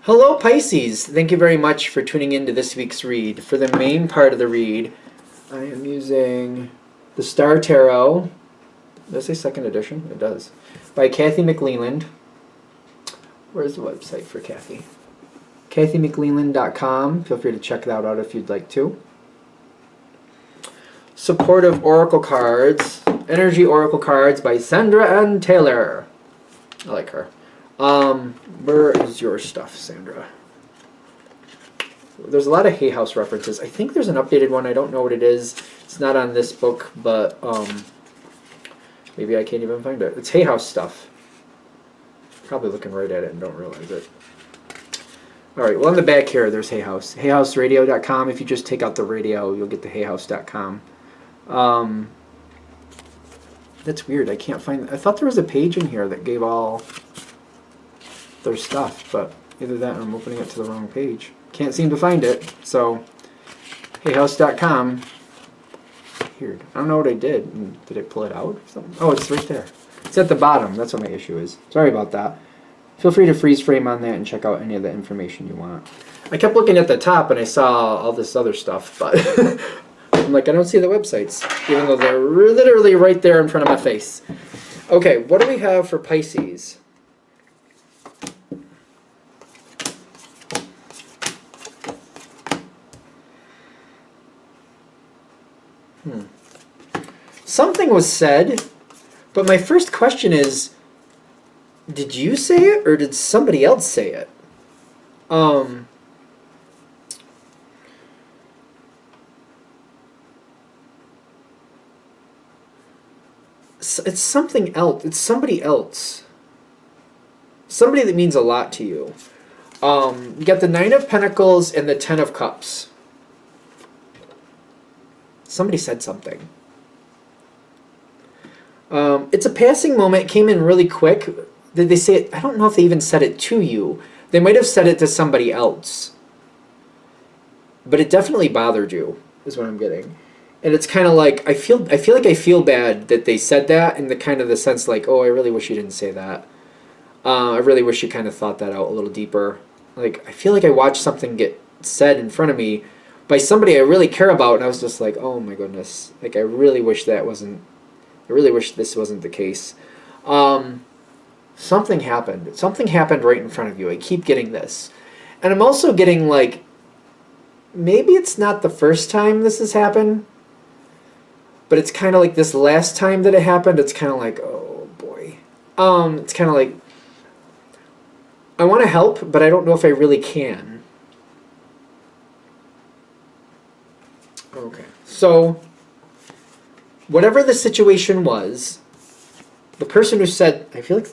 Hello Pisces! Thank you very much for tuning in to this week's read. For the main part of the read, I am using the Star Tarot. Does it say second edition? It does. By Kathy McLeland. Where's the website for Kathy? KathyMcLeland.com. Feel free to check that out if you'd like to. Supportive Oracle Cards. Energy Oracle Cards by Sandra Ann Taylor. I like her. Where is your stuff, Sandra? There's a lot of Hay House references. I think there's an updated one. I don't know what it is. It's not on this book, but maybe I can't even find it. It's Hay House stuff. Probably looking right at it and don't realize it. Alright, well on the back here there's Hay House. HayHouseRadio.com. If you just take out the radio, you'll get to HayHouse.com. That's weird. I can't find... I thought there was a page in here that gave all their stuff, but either that or I'm opening it to the wrong page. Can't seem to find it, so HayHouse.com. Weird. I don't know what I did. Did I pull it out or something? Oh, it's right there. It's at the bottom. That's what my issue is. Sorry about that. Feel free to freeze frame on that and check out any of the information you want. I kept looking at the top and I saw all this other stuff, but I'm like, I don't see the websites, even though they're literally right there in front of my face. Okay, what do we have for Pisces? Something was said, but my first question is, did you say it or did somebody else say it? It's something else. It's somebody else. Somebody that means a lot to you. You got the Nine of Pentacles and the Ten of Cups. Somebody said something. It's a passing moment. It came in really quick. Did they say it? I don't know if they even said it to you. They might have said it to somebody else. But it definitely bothered you, is what I'm getting. And it's kind of like, I feel like I feel bad that they said that in the kind of the sense like, oh, I really wish you didn't say that. I really wish you kind of thought that out a little deeper. Like, I feel like I watched something get said in front of me by somebody I really care about, and I was just like, oh my goodness. Like, I really wish that wasn't, I really wish this wasn't the case. Something happened. Something happened right in front of you. I keep getting this. And I'm also getting like, maybe it's not the first time this has happened, but it's kind of like this last time that it happened, it's kind of like, oh boy. It's kind of like, I want to help, but I don't know if I really can. Okay. So, whatever the situation was, the person who said, I feel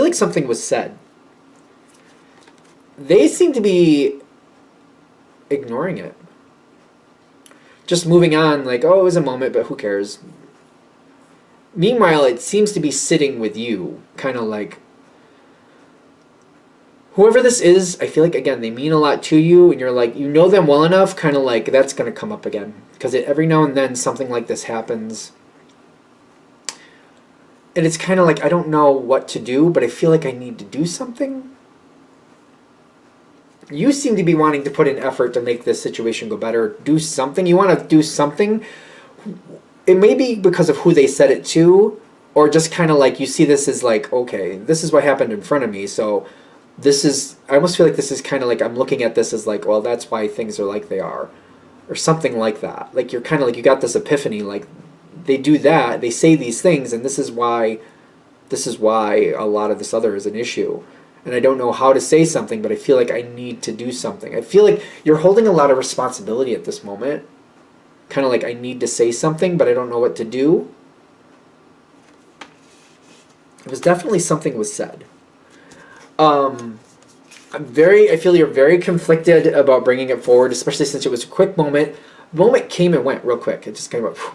like something was said. They seem to be ignoring it. Just moving on, like, oh, it was a moment, but who cares? Meanwhile, it seems to be sitting with you, kind of like, whoever this is, I feel like, again, they mean a lot to you, and you're like, you know them well enough, kind of like, that's going to come up again. Because every now and then, something like this happens. And it's kind of like, I don't know what to do, but I feel like I need to do something. You seem to be wanting to put in effort to make this situation go better. Do something. You want to do something. It may be because of who they said it to, or just kind of like you see this as like, okay, this is what happened in front of me. So this is, I almost feel like this is kind of like, I'm looking at this as like, well, that's why things are like they are. Or something like that. Like you're kind of like, you got this epiphany, like they do that, they say these things, and this is why a lot of this other is an issue. And I don't know how to say something, but I feel like I need to do something. I feel like you're holding a lot of responsibility at this moment. Kind of like I need to say something, but I don't know what to do. It was definitely something was said. I feel you're very conflicted about bringing it forward, especially since it was a quick moment. The moment came and went real quick. It just kind of went,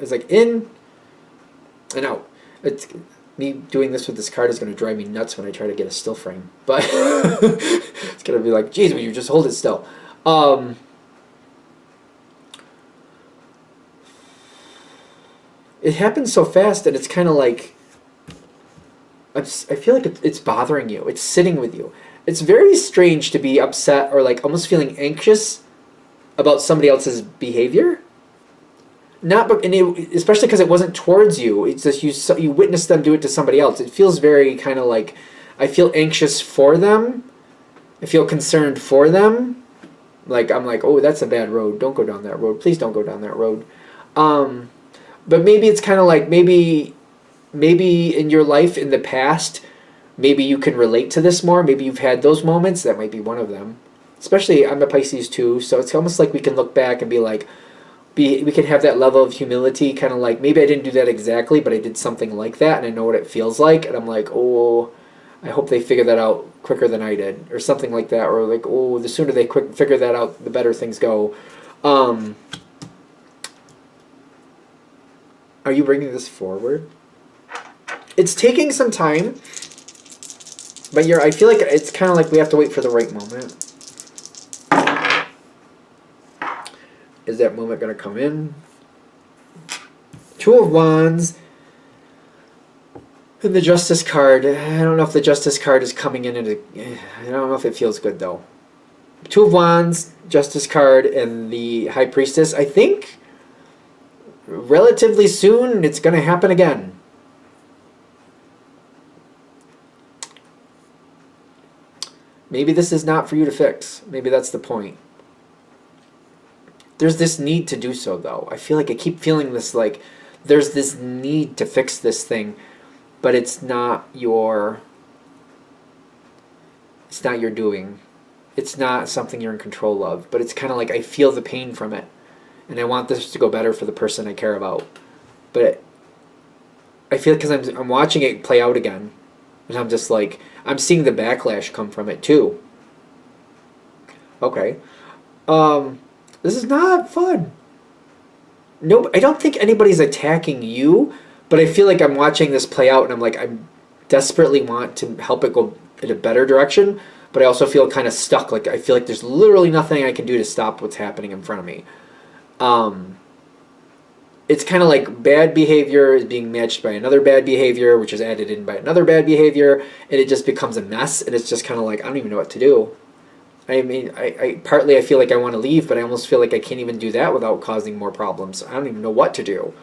it's like in and out. Me doing this with this card is going to drive me nuts when I try to get a still frame. But it's going to be like, geez, will you just hold it still? It happens so fast that it's kind of like, I feel like it's bothering you. It's sitting with you. it's very strange to be upset or like almost feeling anxious about somebody else's behavior. Not, but especially because it wasn't towards you. It's just you witnessed them do it to somebody else. It feels very kind of like I feel anxious for them. I feel concerned for them. Like I'm like, oh, that's a bad road. Don't go down that road. Please don't go down that road. But maybe it's kind of like maybe in your life in the past, maybe you can relate to this more. Maybe you've had those moments. That might be one of them. Especially I'm a Pisces too, so it's almost like we can look back and be like, we can have that level of humility, kind of like maybe I didn't do that exactly, but I did something like that, and I know what it feels like, and I'm like, oh, I hope they figure that out quicker than I did, or something like that, or like, oh, the sooner they figure that out, the better things go. Are you bringing this forward? It's taking some time, but I feel like it's kind of like we have to wait for the right moment. Is that moment going to come in? Two of Wands. And the Justice card. I don't know if the Justice card is coming in. I don't know if it feels good, though. Two of Wands, Justice card, and the High Priestess. I think relatively soon it's going to happen again. Maybe this is not for you to fix. Maybe that's the point. There's this need to do so, though. I feel like I keep feeling this, like, there's this need to fix this thing, but it's not your doing. It's not something you're in control of, but it's kind of like I feel the pain from it, and I want this to go better for the person I care about. But I feel because I'm watching it play out again, and I'm just like, I'm seeing the backlash come from it, too. Okay. This is not fun. No, I don't think anybody's attacking you, but I feel like I'm watching this play out and I'm like, I desperately want to help it go in a better direction, but I also feel kind of stuck. Like I feel like there's literally nothing I can do to stop what's happening in front of me. It's kind of like bad behavior is being matched by another bad behavior, which is added in by another bad behavior, and it just becomes a mess, and it's just kind of like, I don't even know what to do. I mean, I partly I feel like I want to leave, but I almost feel like I can't even do that without causing more problems. I don't even know what to do.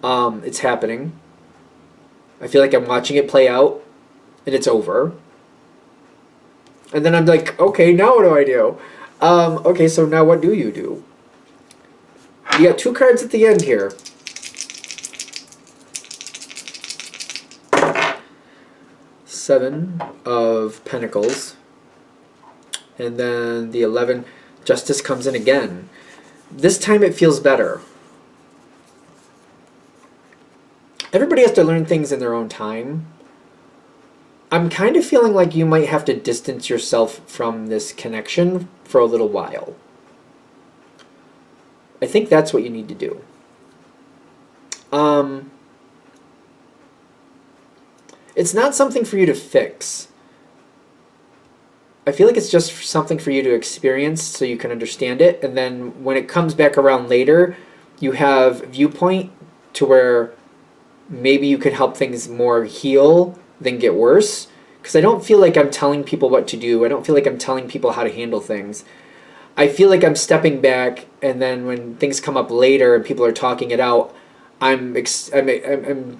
It's happening. I feel like I'm watching it play out, and it's over. And then I'm like, okay, now what do I do? Okay, so now what do you do? You got two cards at the end here. Seven of Pentacles. And then the 11, Justice comes in again. This time it feels better. Everybody has to learn things in their own time. I'm kind of feeling like you might have to distance yourself from this connection for a little while. I think that's what you need to do. It's not something for you to fix. I feel like it's just something for you to experience so you can understand it. And then when it comes back around later, you have viewpoint to where maybe you can help things more heal than get worse. Because I don't feel like I'm telling people what to do. I don't feel like I'm telling people how to handle things. I feel like I'm stepping back, and then when things come up later and people are talking it out, I'm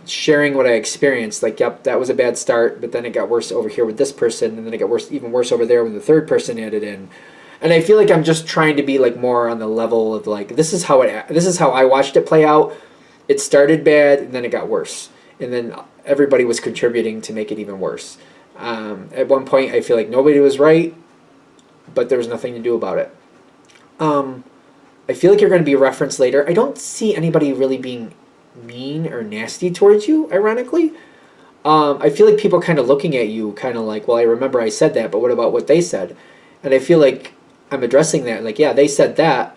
sharing what I experienced. Like, yep, that was a bad start, but then it got worse over here with this person, and then it got worse, even worse over there when the third person added in. And I feel like I'm just trying to be like more on the level of like, this is how I watched it play out. It started bad, and then it got worse, and then everybody was contributing to make it even worse. At one point, I feel like nobody was right, but there was nothing to do about it. I feel like you're going to be referenced later. I don't see anybody really being mean or nasty towards you, ironically. I feel like people kind of looking at you kind of like, well, I remember I said that, but what about what they said? And I feel like I'm addressing that. Like, yeah, they said that,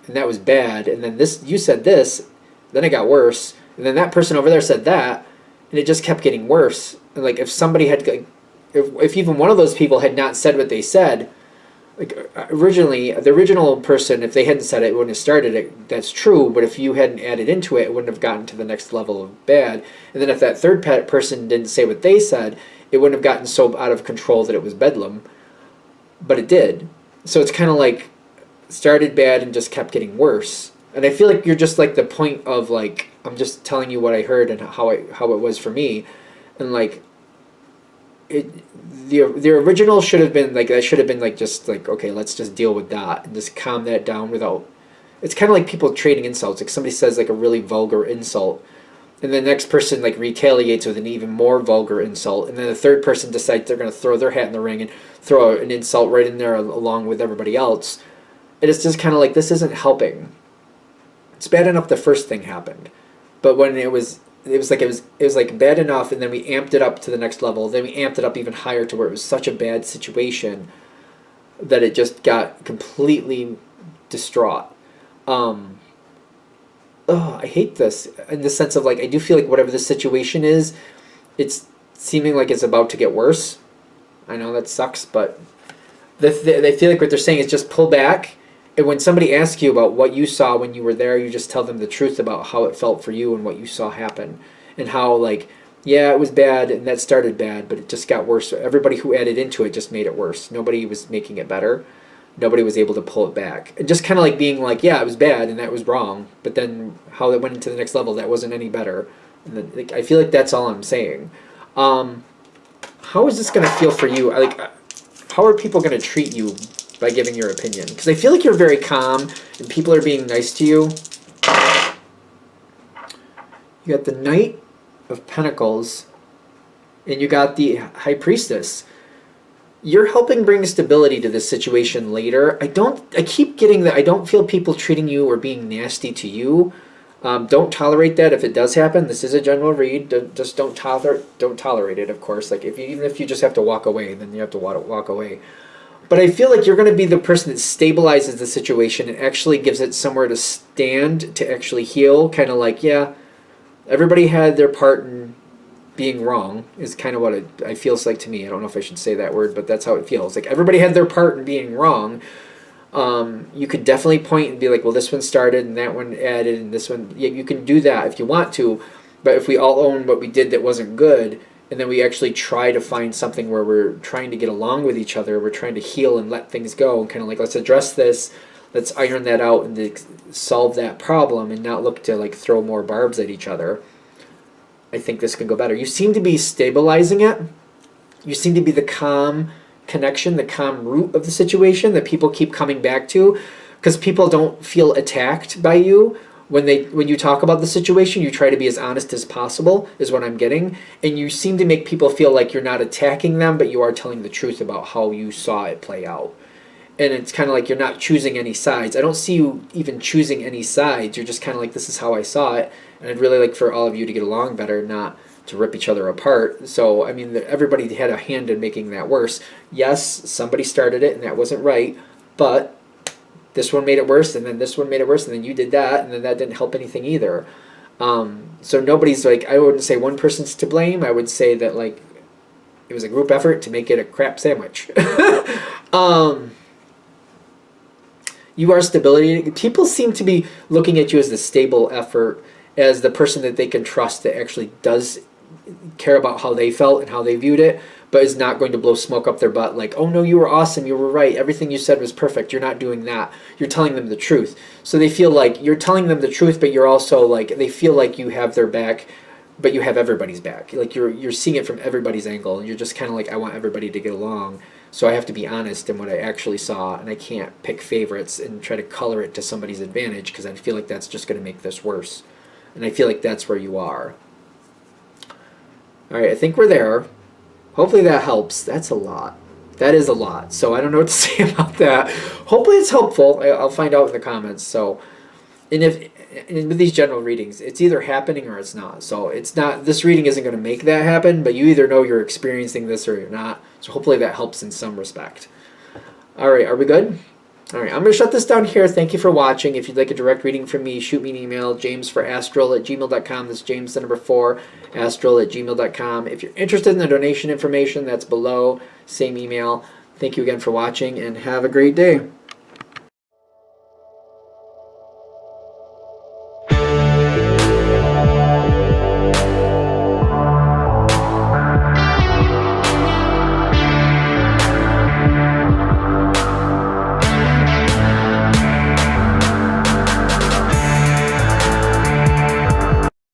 and that was bad. And then you said this, then it got worse. And then that person over there said that, and it just kept getting worse. And like, if somebody had, if even one of those people had not said what they said, like originally, the original person, if they hadn't said it, it wouldn't have started it. That's true, but if you hadn't added into it, it wouldn't have gotten to the next level of bad. And then if that third person didn't say what they said, it wouldn't have gotten so out of control that it was bedlam. but it did. So it's kind of like started bad and just kept getting worse. And I feel like you're just like the point of like, I'm just telling you what I heard and how it was for me, and like it the original should have been like, that should have been like, just like, okay, let's just deal with that and just calm that down without. It's kind of like people trading insults. Like somebody says like a really vulgar insult, and the next person like retaliates with an even more vulgar insult, and then the third person decides they're going to throw their hat in the ring and throw an insult right in there along with everybody else. And it's just kind of like, this isn't helping. It's bad enough the first thing happened, but when it was like bad enough, and then we amped it up to the next level. Then we amped it up even higher to where it was such a bad situation that it just got completely distraught. I hate this in the sense of like, I do feel like whatever the situation is, it's seeming like it's about to get worse. I know that sucks, but they feel like what they're saying is just pull back. And when somebody asks you about what you saw when you were there, you just tell them the truth about how it felt for you and what you saw happen. And how, like, yeah, it was bad and that started bad, but it just got worse. So everybody who added into it just made it worse. Nobody was making it better. Nobody was able to pull it back. And just kind of like being like, yeah, it was bad and that was wrong. But then how it went into the next level, that wasn't any better. And then, like, I feel like that's all I'm saying. How is this going to feel for you? How are people going to treat you by giving your opinion? Because I feel like you're very calm and people are being nice to you. You got the Knight of Pentacles and you got the High Priestess. You're helping bring stability to this situation later. I keep getting that I don't feel people treating you or being nasty to you. Don't tolerate that if it does happen. This is a general read. Just don't tolerate it, of course. Like even if you just have to walk away, then you have to walk away. But I feel like you're going to be the person that stabilizes the situation and actually gives it somewhere to stand, to actually heal. Kind of like, yeah, everybody had their part in being wrong, is kind of what it feels like to me. I don't know if I should say that word, but that's how it feels. Like everybody had their part in being wrong. You could definitely point and be like, well, this one started and that one added and this one. Yeah, you can do that if you want to. But if we all own what we did that wasn't good, and then we actually try to find something where we're trying to get along with each other, we're trying to heal and let things go, and kind of like, let's address this, let's iron that out and solve that problem, and not look to like throw more barbs at each other. I think this can go better. You seem to be stabilizing it. You seem to be the calm connection, the calm root of the situation that people keep coming back to, because people don't feel attacked by you. When you talk about the situation, you try to be as honest as possible, is what I'm getting. And you seem to make people feel like you're not attacking them, but you are telling the truth about how you saw it play out. And it's kind of like you're not choosing any sides. I don't see you even choosing any sides. You're just kind of like, this is how I saw it. And I'd really like for all of you to get along better, not to rip each other apart. So, I mean, everybody had a hand in making that worse. Yes, somebody started it, and that wasn't right. But this one made it worse, and then this one made it worse, and then you did that, and then that didn't help anything either. So nobody's like, I wouldn't say one person's to blame. I would say that like it was a group effort to make it a crap sandwich. You are stability. People seem to be looking at you as the stable effort, as the person that they can trust that actually does care about how they felt and how they viewed it, but is not going to blow smoke up their butt like, oh no, you were awesome, you were right, everything you said was perfect. You're not doing that. You're telling them the truth. So they feel like you're telling them the truth, but you're also like, they feel like you have their back, but you have everybody's back. Like you're seeing it from everybody's angle, and you're just kind of like, I want everybody to get along, so I have to be honest in what I actually saw, and I can't pick favorites and try to color it to somebody's advantage, because I feel like that's just going to make this worse. And I feel like that's where you are. All right, I think we're there. Hopefully that helps. That's a lot. That is a lot. So I don't know what to say about that. Hopefully it's helpful. I'll find out in the comments. So, and with these general readings, it's either happening or it's not. So it's not, this reading isn't going to make that happen, but you either know you're experiencing this or you're not. So hopefully that helps in some respect. All right, are we good? All right, I'm going to shut this down here. Thank you for watching. If you'd like a direct reading from me, shoot me an email, jamesforastral@gmail.com. That's James, the number 4, astral@gmail.com. If you're interested in the donation information, that's below. Same email. Thank you again for watching, and have a great day.